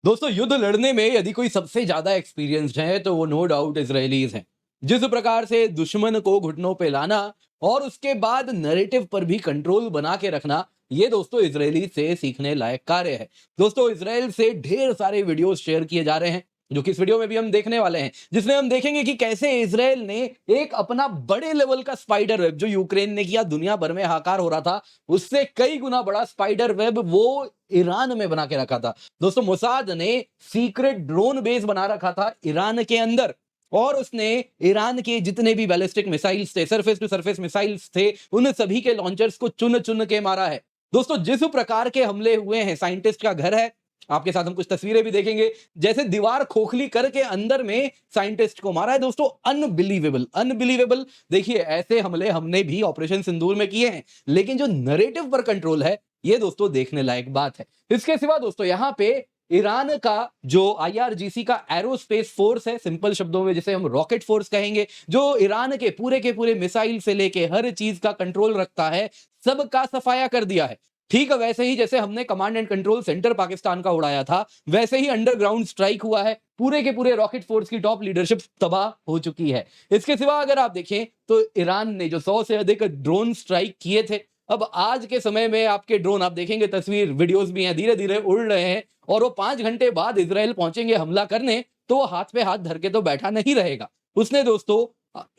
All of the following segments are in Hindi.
दोस्तों युद्ध लड़ने में यदि कोई सबसे ज्यादा एक्सपीरियंस्ड है तो वो नो डाउट इजरायलीज हैं। जिस प्रकार से दुश्मन को घुटनों पे लाना और उसके बाद नैरेटिव पर भी कंट्रोल बना के रखना, ये दोस्तों इजरायली से सीखने लायक कार्य है। दोस्तों इसराइल से ढेर सारे वीडियोस शेयर किए जा रहे हैं जो कि इस वीडियो में भी हम देखने वाले हैं, जिसमें हम देखेंगे कि कैसे इसराइल ने एक अपना बड़े लेवल का स्पाइडर वेब जो यूक्रेन ने किया, दुनिया भर में हाहाकार हो रहा था, उससे कई गुना बड़ा स्पाइडर वेब वो ईरान में बना के रखा था। दोस्तों मोसाद ने सीक्रेट ड्रोन बेस बना रखा था ईरान के अंदर, और उसने ईरान के जितने भी बैलिस्टिक मिसाइल्स थे, सरफेस टू सरफेस मिसाइल्स थे, उन सभी के लॉन्चर्स को चुन चुन के मारा है। दोस्तों जिस प्रकार के हमले हुए हैं, साइंटिस्ट का घर है, आपके साथ हम कुछ तस्वीरें भी देखेंगे, जैसे दीवार खोखली करके अंदर में साइंटिस्ट को मारा है। दोस्तों अनबिलीवेबल अनबिलीवेबल। देखिए ऐसे हमले हमने भी ऑपरेशन सिंदूर में किए हैं, लेकिन जो नैरेटिव पर कंट्रोल है ये दोस्तों देखने लायक बात है। इसके सिवा दोस्तों यहाँ पे ईरान का जो आईआरजीसी का एरोस्पेस फोर्स है, सिंपल शब्दों में जिसे हम रॉकेट फोर्स कहेंगे, जो ईरान के पूरे मिसाइल से लेके हर चीज का कंट्रोल रखता है, सबका सफाया कर दिया है। ठीक है, वैसे ही जैसे हमने command and control centre Pakistan का उड़ाया था, वैसे ही अंडरग्राउंड स्ट्राइक हुआ है। पूरे के पूरे रॉकेट फोर्स की टॉप लीडरशिप तबाह हो चुकी है। इसके सिवा अगर आप देखें तो ईरान ने जो 100 से अधिक ड्रोन स्ट्राइक किए थे, अब आज के समय में आपके ड्रोन, आप देखेंगे तस्वीर वीडियोस भी हैं, धीरे धीरे उड़ रहे हैं, और वो 5 घंटे बाद इजराइल पहुंचेंगे हमला करने, तो वो हाथ पे हाथ धर के तो बैठा नहीं रहेगा। उसने दोस्तों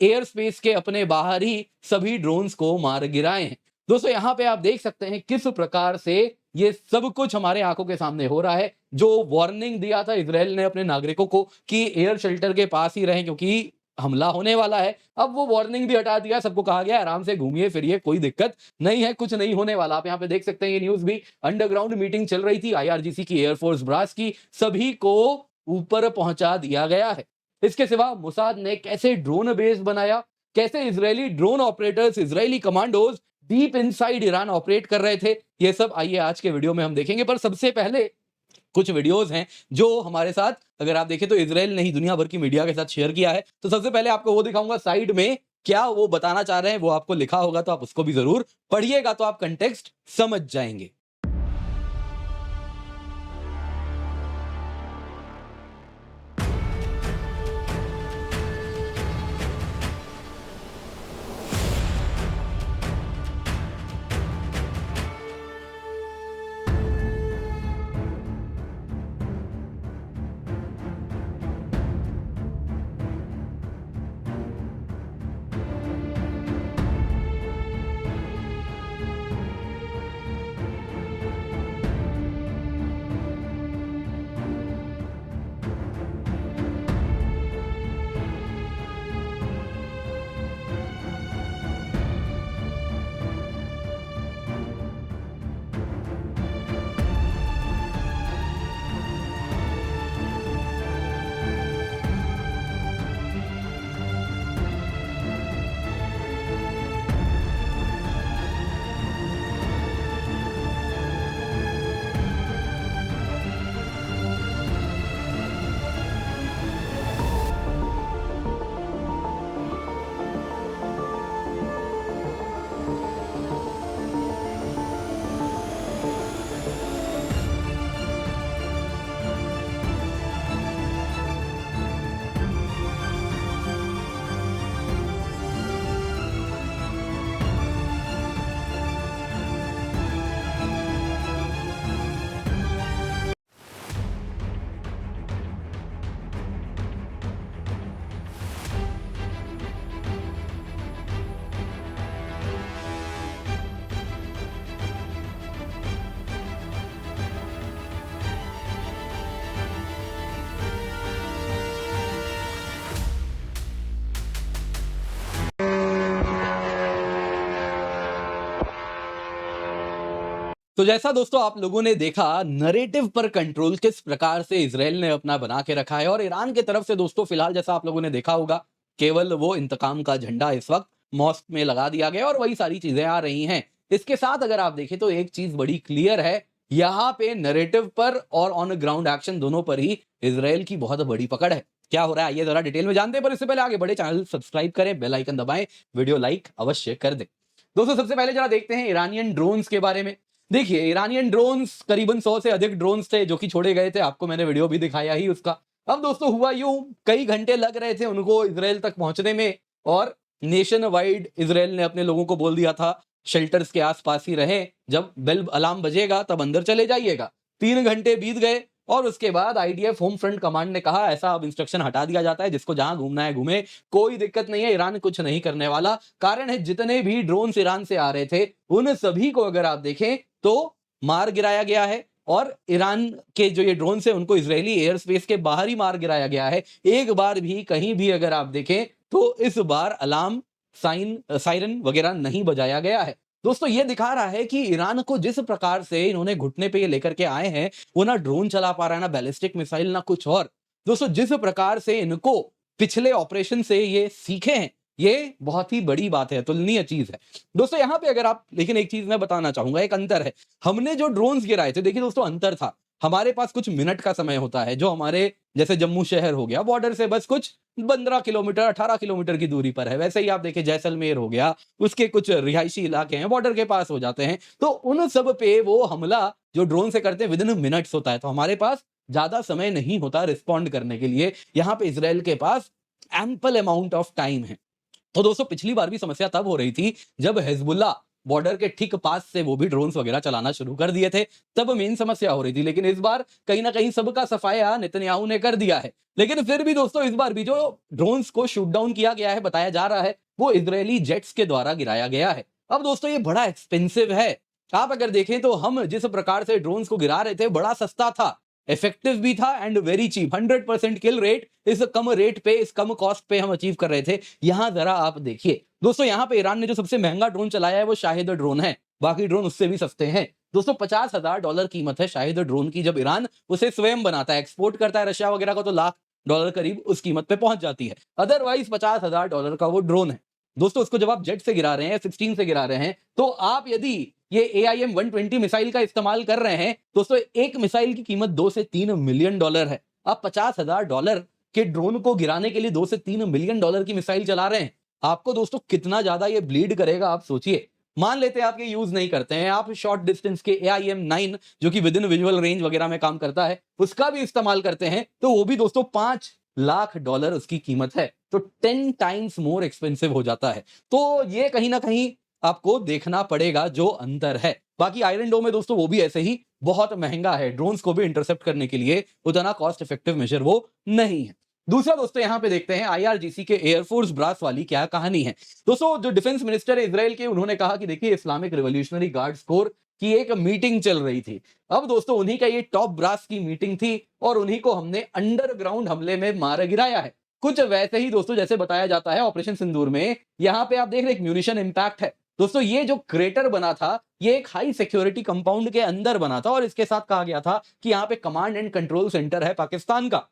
एयर स्पेस के अपने बाहर ही सभी ड्रोन्स को मार गिराए हैं। दोस्तों यहाँ पे आप देख सकते हैं किस प्रकार से ये सब कुछ हमारे आंखों के सामने हो रहा है। जो वार्निंग दिया था इजराइल ने अपने नागरिकों को कि एयर शेल्टर के पास ही रहें क्योंकि हमला होने वाला है, अब वो वार्निंग भी हटा दिया, सबको कहा गया आराम से घूमिए फिरिए, कोई दिक्कत नहीं है, कुछ नहीं होने वाला। आप यहाँ पे देख सकते हैं ये न्यूज भी, अंडरग्राउंड मीटिंग चल रही थी आईआरजीसी की, एयरफोर्स ब्रास की, सभी को ऊपर पहुंचा दिया गया है। इसके सिवा मोसाद ने कैसे ड्रोन बेस बनाया, कैसे Israeli drone operators, Israeli commandos deep inside Iran operate कर रहे थे, ये सब आइए आज के वीडियो में हम देखेंगे। पर सबसे पहले कुछ वीडियोस हैं जो हमारे साथ, अगर आप देखें तो इजराइल ने ही दुनिया भर की मीडिया के साथ शेयर किया है। तो सबसे पहले आपको वो दिखाऊंगा, साइड में क्या वो बताना चाह रहे हैं वो आपको लिखा होगा, तो आप उसको भी जरूर पढ़िएगा, तो आप कंटेक्स्ट समझ जाएंगे। तो जैसा दोस्तों आप लोगों ने देखा, नैरेटिव पर कंट्रोल किस प्रकार से इजराइल ने अपना बना के रखा है, और ईरान की तरफ से दोस्तों फिलहाल जैसा आप लोगों ने देखा होगा, केवल वो इंतकाम का झंडा इस वक्त मॉस्क में लगा दिया गया और वही सारी चीजें आ रही हैं। इसके साथ अगर आप देखें तो एक चीज बड़ी क्लियर है, यहाँ पे नैरेटिव पर और ऑन ग्राउंड एक्शन दोनों पर ही इजराइल की बहुत बड़ी पकड़ है। क्या हो रहा है ये जरा डिटेल में जानते हैं, पर इससे पहले आगे बढ़े, चैनल सब्सक्राइब करें, बेल आइकन दबाएं, वीडियो लाइक अवश्य कर दें। दोस्तों सबसे पहले जरा देखते हैं ईरानियन ड्रोन्स के बारे में। देखिए, ईरानियन ड्रोन्स करीबन 100 से अधिक ड्रोन्स थे जो कि छोड़े गए थे, आपको मैंने वीडियो भी दिखाया ही उसका। अब दोस्तों हुआ यूँ, कई घंटे लग रहे थे उनको इज़राइल तक पहुँचने में और नेशन वाइड इज़राइल ने अपने लोगों को बोल दिया था, शेल्टर्स के आस-पास ही रहें, जब बेल अलार्म बजेगा तब अंदर चले जाइएगा। 3 घंटे बीत गए और उसके बाद आईडीएफ होम फ्रंट कमांड ने कहा ऐसा अब इंस्ट्रक्शन हटा दिया जाता है, जिसको जहां घूमना है घूमे, कोई दिक्कत नहीं है, ईरान कुछ नहीं करने वाला। कारण है जितने भी ड्रोन्स ईरान से आ रहे थे, उन सभी को अगर आप देखें तो मार गिराया गया है और ईरान के जो ये ड्रोन्स है उनको इजरायली एयर स्पेस के बाहर ही मार गिराया गया है। एक बार भी कहीं भी अगर आप देखें तो इस बार अलार्म साइरन वगैरह नहीं बजाया गया है। दोस्तों ये दिखा रहा है कि ईरान को जिस प्रकार से इन्होंने घुटने पे ये लेकर के आए हैं, वो ना ड्रोन चला पा रहा है, ना बैलिस्टिक मिसाइल, ना कुछ और। दोस्तों जिस प्रकार से इनको पिछले ऑपरेशन से ये सीखे हैं, ये बहुत ही बड़ी बात है, तुलनीय चीज है। दोस्तों यहाँ पे अगर आप, लेकिन एक चीज मैं बताना चाहूंगा, एक अंतर है। हमने जो ड्रोन्स गिराए थे, देखिए दोस्तों अंतर था, हमारे पास कुछ मिनट का समय होता है, जो हमारे जैसे जम्मू शहर हो गया, बॉर्डर से बस कुछ 15 किलोमीटर 18 किलोमीटर की दूरी पर है। वैसे ही आप देखिए जैसलमेर हो गया, उसके कुछ रिहायशी इलाके हैं, बॉर्डर के पास हो जाते हैं, तो उन सब पे वो हमला जो ड्रोन से करते हैं विद इन मिनट्स होता है, तो हमारे पास ज्यादा समय नहीं होता रिस्पॉन्ड करने के लिए। यहाँ पे इसराइल के पास एम्पल अमाउंट ऑफ टाइम है। तो दोस्तों पिछली बार भी समस्या तब हो रही थी जब हिजबुल्लाह बॉर्डर के ठीक पास से वो भी ड्रोन्स वगैरह चलाना शुरू कर दिए थे, तब मेन समस्या हो रही थी। लेकिन इस बार कहीं ना कहीं सबका सफाया नेतन्याहू ने कर दिया है। लेकिन फिर भी दोस्तों इस बार भी जो ड्रोन्स को शूट डाउन किया गया है, बताया जा रहा है वो इजरायली जेट्स के द्वारा गिराया गया है। अब दोस्तों ये बड़ा एक्सपेंसिव है। आप अगर देखें तो हम जिस प्रकार से ड्रोन्स को गिरा रहे थे, बड़ा सस्ता था, इफेक्टिव भी था and very cheap. 100% kill rate इस कम रेट पे, इस कम कॉस्ट पे हम अचीव कर रहे थे। यहां जरा आप देखिए दोस्तों, यहां पे ईरान ने जो सबसे महंगा ड्रोन चलाया है वो शाहिद ड्रोन है, बाकी ड्रोन उससे भी सस्ते हैं। दोस्तों $50,000 कीमत है शाहिद ड्रोन की। जब ईरान उसे स्वयं बनाता है, एक्सपोर्ट करता है रशिया वगैरह को, तो $1,00,000 करीब उस कीमत पे पहुंच जाती है। अदरवाइज $50,000 का वो ड्रोन है। दोस्तों उसको जब आप जेट से गिरा रहे हैं, 16 से गिरा रहे हैं, तो आप यदि ये AIM-120 मिसाइल का इस्तेमाल कर रहे हैं, दोस्तों एक मिसाइल की कीमत $2 से $3 मिलियन है। आप $50,000 के ड्रोन को गिराने के लिए $2 से $3 मिलियन की मिसाइल चला रहे हैं। आपको दोस्तों कितना ज्यादा ये ब्लीड करेगा आप सोचिए। मान लेते हैं आप ये यूज नहीं करते हैं, आप शॉर्ट डिस्टेंस के AIM-9 जो कि विद इन विजुअल रेंज वगैरह में काम करता है, उसका भी इस्तेमाल करते हैं, तो वो भी दोस्तों $5 लाख उसकी कीमत है। तो 10 टाइम्स मोर एक्सपेंसिव हो जाता है। तो ये कहीं ना कहीं आपको देखना पड़ेगा जो अंतर है। बाकी आयरन डोम में दोस्तों वो भी ऐसे ही बहुत महंगा है, ड्रोन्स को भी इंटरसेप्ट करने के लिए उतना कॉस्ट इफेक्टिव मेजर वो नहीं है। दूसरा दोस्तों यहाँ पे देखते हैं IRGC के एयरफोर्स ब्रास वाली क्या कहानी है। दोस्तों जो डिफेंस मिनिस्टर है इजराइल के, उन्होंने कहा कि देखिए इस्लामिक रिवॉल्यूशनरी गार्ड्स कोर की एक मीटिंग चल रही थी। अब दोस्तों उन्हीं का ये टॉप ब्रास की मीटिंग थी और उन्हीं को हमने अंडरग्राउंड हमले में मार गिराया है। कुछ वैसे ही दोस्तों जैसे बताया जाता है ऑपरेशन सिंदूर में। यहाँ पे आप देख रहे हैं म्यूनिशन इंपैक्ट है। दोस्तों ये जो क्रेटर बना था, ये एक हाई सिक्योरिटी कंपाउंड के अंदर बना था और इसके साथ कहा गया था कि यहाँ पे कमांड एंड कंट्रोल सेंटर है पाकिस्तान का,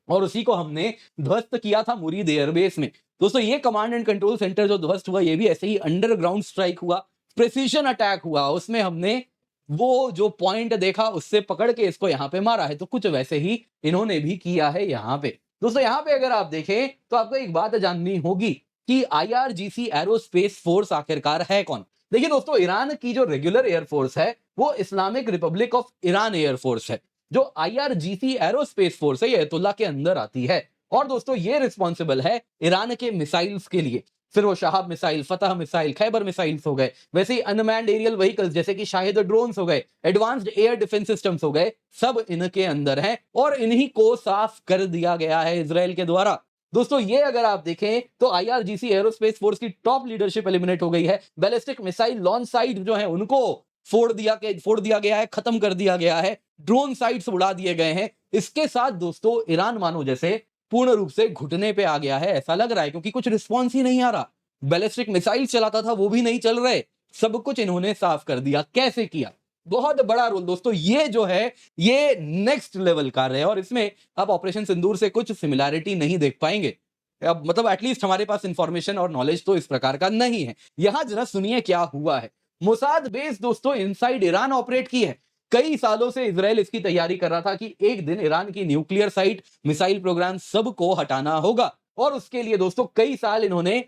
और उसी को हमने ध्वस्त किया था मुरीद एयरबेस में। दोस्तों ये कमांड एंड कंट्रोल सेंटर जो ध्वस्त हुआ, ये भी ऐसे ही अंडरग्राउंड स्ट्राइक हुआ, प्रिसीजन अटैक हुआ, उसमें हमने वो जो पॉइंट देखा उससे पकड़ के इसको यहाँ पे मारा है। तो कुछ वैसे ही इन्होंने भी किया है यहाँ पे। दोस्तों यहाँ पे अगर आप देखें तो आपको एक बात जाननी होगी कि IRGC एरोस्पेस फोर्स आखिरकार है कौन। देखिए दोस्तों, ईरान की जो रेगुलर एयरफोर्स है वो Islamic Republic of Iran air force है। जो IRGC एरोस्पेस फोर्स है ये अयतुल्ला के अंदर आती है और दोस्तों ये रिस्पॉन्सिबल है ईरान के मिसाइल्स के लिए। फिर वो शहाब मिसाइल, फतह मिसाइल, खैबर मिसाइल्स हो गए, वैसे ही अनमैन्ड एरियल व्हीकल्स जैसे कि शाहिद ड्रोन्स हो गए, एडवांस्ड एयर डिफेंस सिस्टम्स हो गए, सब इनके अंदर हैं और इन्हीं को साफ कर दिया गया है इजराइल के द्वारा। दोस्तों ये अगर आप देखें तो IRGC एरोस्पेस फोर्स की टॉप लीडरशिप एलिमिनेट हो गई है। बैलिस्टिक मिसाइल लॉन्च साइट जो है उनको फोड़ दिया गया है, खत्म कर दिया गया है, ड्रोन साइट्स उड़ा दिए गए हैं। इसके साथ दोस्तों ईरान मानो जैसे पूर्ण रूप से घुटने पे आ गया है, ऐसा लग रहा है, क्योंकि कुछ रिस्पॉन्स ही नहीं आ रहा। बैलिस्टिक मिसाइल चलाता था वो भी नहीं चल रहे, सब कुछ इन्होंने साफ कर दिया। कैसे किया? बहुत बड़ा रोल दोस्तों। ये जो है ये नेक्स्ट लेवल कार्य है और इसमें आप ऑपरेशन सिंदूर से कुछ सिमिलैरिटी नहीं देख पाएंगे। अब मतलब एटलीस्ट हमारे पास इंफॉर्मेशन और नॉलेज तो इस प्रकार का नहीं है। यहां जरा सुनिए क्या हुआ है। मोसाद बेस दोस्तों इनसाइड ईरान ऑपरेट की है। कई सालों से इजराइल इसकी तैयारी कर रहा था कि एक दिन ईरान की न्यूक्लियर साइट, मिसाइल प्रोग्राम सबको हटाना होगा और उसके लिए दोस्तों कई साल इन्होंने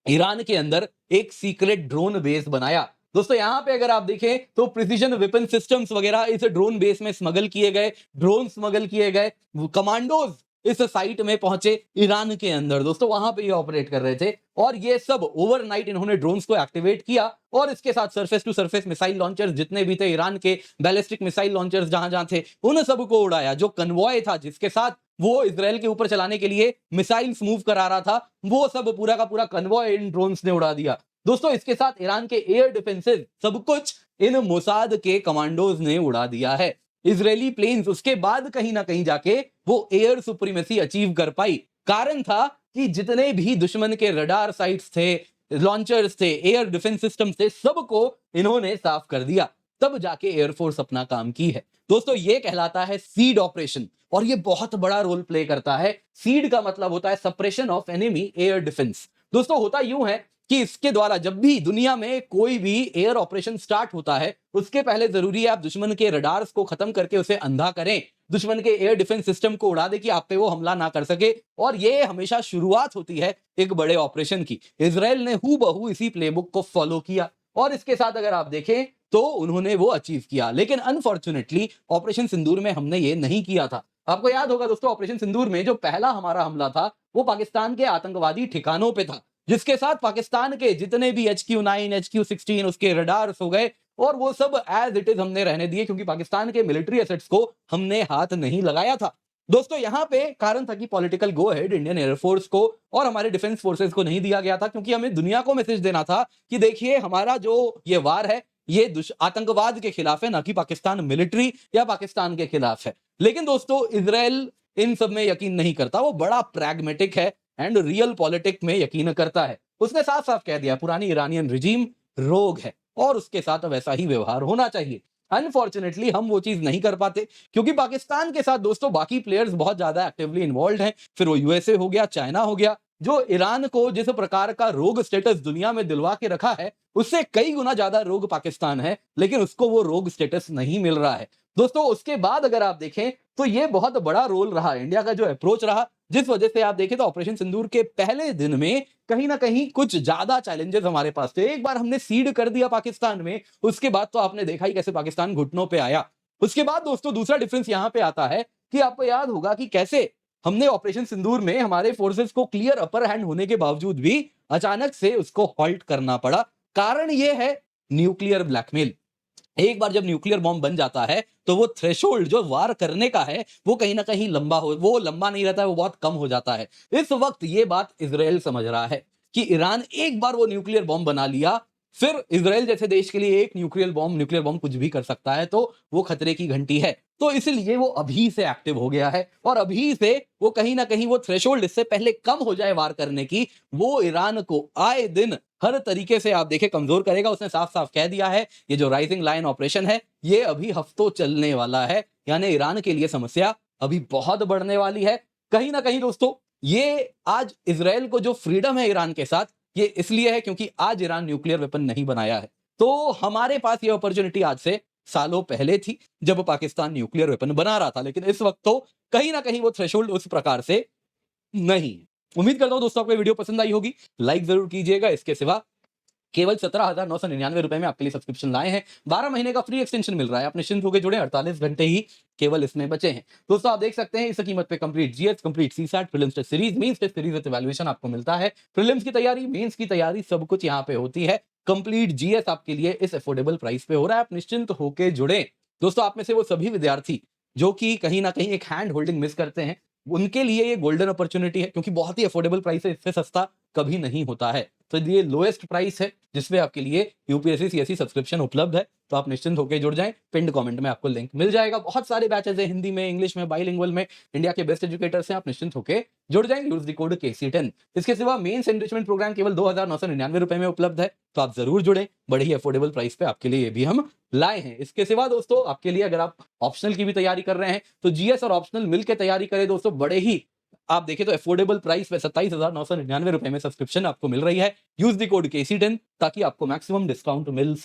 ईरान के अंदर एक सीक्रेट ड्रोन बेस बनाया। दोस्तों यहाँ पे अगर आप देखें तो प्रिसीजन वेपन सिस्टम्स वगैरह इस ड्रोन बेस में स्मगल किए गए, ड्रोन स्मगल किए गए, कमांडोज इस साइट में पहुंचे ईरान के अंदर। दोस्तों वहां पे ये ऑपरेट कर रहे थे और ये सब ओवरनाइट इन्होंने ड्रोन्स को एक्टिवेट किया और इसके साथ surface to surface missile launchers जितने भी थे ईरान के, बैलिस्टिक मिसाइल लॉन्चर्स जहां जहां थे, उन सबको उड़ाया। जो कन्वॉय था जिसके साथ वो इजराइल के ऊपर चलाने के लिए मिसाइल्स मूव करा रहा था, वो सब पूरा का पूरा कन्वॉय इन ड्रोन्स ने उड़ा दिया। दोस्तों इसके साथ ईरान के एयर डिफेंसेस सब कुछ इन मोसाद के कमांडोज ने उड़ा दिया है। इजरायली प्लेन्स उसके बाद कहीं ना कहीं जाके वो एयर सुप्रीमेसी अचीव कर पाई। कारण था कि जितने भी दुश्मन के रडार साइट्स थे, लॉन्चर्स थे, एयर डिफेंस सिस्टम थे, सबको इन्होंने साफ कर दिया। तब जाके एयरफोर्स अपना काम की है। दोस्तों ये कहलाता है सीड ऑपरेशन और ये बहुत बड़ा रोल प्ले करता है। सीड का मतलब होता है suppression of enemy air defence. दोस्तों होता यूं है कि इसके द्वारा जब भी दुनिया में कोई भी एयर ऑपरेशन स्टार्ट होता है, उसके पहले जरूरी है आप दुश्मन के रडार्स को खत्म करके उसे अंधा करें, दुश्मन के एयर डिफेंस सिस्टम को उड़ा दे कि आप पे वो हमला ना कर सके। और ये हमेशा शुरुआत होती है एक बड़े ऑपरेशन की। इजराइल ने हूबहू इसी प्लेबुक को फॉलो किया और इसके साथ अगर आप देखें तो उन्होंने वो अचीव किया। लेकिन अनफॉर्चुनेटली ऑपरेशन सिंदूर में हमने ये नहीं किया था। आपको याद होगा दोस्तों, ऑपरेशन सिंदूर में जो पहला हमारा हमला था वो पाकिस्तान के आतंकवादी ठिकानों पे था, जिसके साथ पाकिस्तान के जितने भी HQ-9, HQ-16 उसके रडार्स हो गए और वो सब एज इट इज हमने रहने दिए, क्योंकि पाकिस्तान के मिलिट्री एसेट्स को हमने हाथ नहीं लगाया था। दोस्तों यहां पे कारण था कि political go ahead Indian air force को और हमारे डिफेंस फोर्सेस को नहीं दिया गया था, क्योंकि हमें दुनिया को मैसेज देना था कि देखिए हमारा जो ये वार है ये आतंकवाद के खिलाफ है, ना कि पाकिस्तान मिलिट्री या पाकिस्तान के खिलाफ है। लेकिन दोस्तों इजराइल इन सब में यकीन नहीं करता, वो बड़ा प्रैग्मेटिक है एंड रियल पॉलिटिक में यकीन करता है। उसने साफ साफ कह दिया पुरानी ईरानियन रिजीम रोग है और उसके साथ वैसा ही व्यवहार होना चाहिए। अनफॉर्चुनेटली हम वो चीज नहीं कर पाते, क्योंकि पाकिस्तान के साथ दोस्तों बाकी प्लेयर्स बहुत ज्यादा एक्टिवली इन्वॉल्व हैं। फिर वो यूएसए हो गया, चाइना हो गया, जो ईरान को जिस प्रकार का रोग स्टेटस दुनिया में दिलवा के रखा है उससे कई गुना ज्यादा रोग पाकिस्तान है, लेकिन उसको वो रोग स्टेटस नहीं मिल रहा है। दोस्तों उसके बाद अगर आप देखें तो ये बहुत बड़ा रोल रहा इंडिया का जो अप्रोच रहा, जिस वजह से आप देखें तो ऑपरेशन सिंदूर के पहले दिन में कहीं ना कहीं कुछ ज्यादा चैलेंजेस हमारे पास थे। एक बार हमने सीड कर दिया पाकिस्तान में, उसके बाद तो आपने देखा ही कैसे पाकिस्तान घुटनों पे आया। उसके बाद दोस्तों दूसरा डिफरेंस यहां पे आता है कि आपको याद होगा कि कैसे हमने ऑपरेशन सिंदूर में हमारे फोर्सेस को क्लियर अपर हैंड होने के बावजूद भी अचानक से उसको हॉल्ट करना पड़ा। कारण यह है न्यूक्लियर ब्लैकमेल। एक बार जब न्यूक्लियर बॉम्ब बन जाता है तो वो थ्रेशोल्ड जो वार करने का है वो कहीं ना कहीं वो लंबा नहीं रहता है, वो बहुत कम हो जाता है। इस वक्त ये बात इजराइल समझ रहा है कि ईरान एक बार वो न्यूक्लियर बॉम्ब बना लिया, फिर इजराइल जैसे देश के लिए एक न्यूक्लियर बॉम्ब कुछ भी कर सकता है, तो वो खतरे की घंटी है। तो इसलिए वो अभी से एक्टिव हो गया है और अभी से वो कहीं ना कहीं वो थ्रेशोल्ड इससे पहले कम हो जाए वार करने की, वो ईरान को आए दिन हर तरीके से आप देखें कमजोर करेगा। उसने साफ साफ कह दिया है ये जो राइजिंग लायन ऑपरेशन है ये अभी हफ्तों चलने वाला है, यानी ईरान के लिए समस्या अभी बहुत बढ़ने वाली है। कहीं ना कहीं दोस्तों ये आज इजराइल को जो फ्रीडम है ईरान के साथ, ये इसलिए है क्योंकि आज ईरान न्यूक्लियर वेपन नहीं बनाया है। तो हमारे पास ये अपॉर्चुनिटी आज से सालों पहले थी जब पाकिस्तान न्यूक्लियर वेपन बना रहा था, लेकिन इस वक्त तो कहीं ना कहीं वो थ्रेशोल्ड उस प्रकार से नहीं है। उम्मीद करता हूं दोस्तों आपको वीडियो पसंद आई होगी, लाइक जरूर कीजिएगा। इसके सिवा केवल 17,999 रुपए में आपके लिए सब्सक्रिप्शन लाए हैं। 12 महीने का फ्री एक्सटेंशन मिल रहा है, आप निश्चिंत होकर जुड़े, 48 घंटे ही केवल इसमें बचे हैं। दोस्तों आप देख सकते हैं इस कीमत पे complete GS, complete CSAT, prelims test series, mains test series with evaluation आपको मिलता है। प्रीलिम्स की तैयारी, मेंस की तैयारी सब कुछ यहाँ पे होती है। कंप्लीट जीएस आपके लिए इस अफोर्डेबल प्राइस पे हो रहा है, आप निश्चिंत होकर जुड़े। दोस्तों आप में से वो सभी विद्यार्थी जो कि कहीं ना कहीं एक हैंड होल्डिंग मिस करते हैं, उनके लिए ये गोल्डन अपॉर्चुनिटी है, क्योंकि बहुत ही अफोर्डेबल प्राइस है, इससे सस्ता कभी नहीं होता है। तो ये लोएस्ट प्राइस है जिसमें आपके लिए यूपीएससी सीएससी सब्सक्रिप्शन उपलब्ध है, तो आप निश्चिंत होकर जुड़ जाएं। पिंड कमेंट में आपको लिंक मिल जाएगा। बहुत सारे बैचेस हैं, हिंदी में, इंग्लिश में, बाइलिंगुअल में, इंडिया के बेस्ट एजुकेटर्स हैं, आप निश्चिंत होकर जुड़ जाएं। Use the code KC10। इसके सिवा मेंस एनरिचमेंट प्रोग्राम केवल 2,999 रुपए में उपलब्ध है, तो आप जरूर जुड़े, बड़ी ही अफोर्डेबल प्राइस पे आपके लिए ये भी हम लाए हैं। इसके सिवा दोस्तों आपके लिए अगर आप ऑप्शनल की भी तैयारी कर रहे हैं तो जीएस और ऑप्शनल मिलकर तैयारी करें दोस्तों। बड़े ही आप देखें तो अफोर्डेबल प्राइस पे 27,999 रुपए में सब्सक्रिप्शन आपको मिल रही है। यूज द कोड KC10 ताकि आपको मैक्सिमम डिस्काउंट मिल